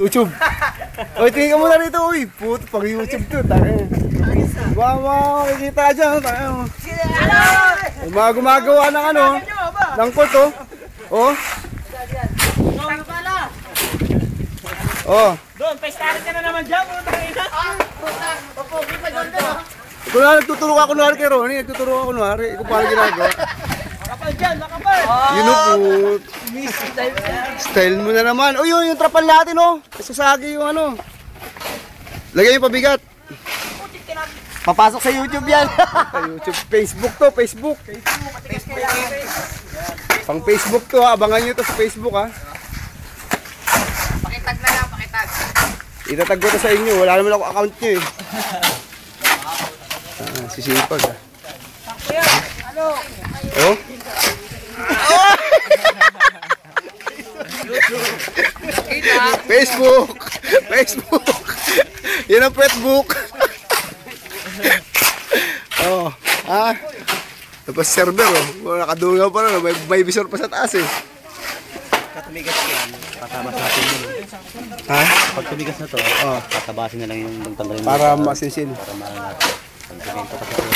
YouTube. Oy, tingin ka muna rito, uy. Puto, pag YouTube to, tayo. Wow, makikita dyan, tayo. Gumagawa ng ano, ng kot, oh. Oh. Oh. Doon, pestarin ka na naman dyan, puto ina. Papogi pa doon doon. Kunwari, nagtuturo ka kunwari kay Ronnie. Nagtuturo ka kunwari. Ikaw paano ginagawa? Nakapal dyan, nakapal. Yun o po. Style mo na naman. O yun, yung trapal natin o. Sasagi yung ano. Lagay yung pabigat. Papasok sa YouTube yan. YouTube, Facebook to, Facebook. Pang Facebook to ha. Abangan nyo to sa Facebook ha. Pakitag na lang, pakitag. Itatag ko to sa inyo. Wala naman ako account nyo eh. Sisipag ha. Oh? Facebook! Facebook! Yan ang petbook! Oh, ah. Tapos server oh. Nakadungaw pa rin. May visor pa sa taas eh. Tumigas yan, tatabasin natin yun. Ha? Pag tumigas na to, tatabasin na lang yung magtanggalin. Para masinsin. Para maangat. Tanggalin pa kasi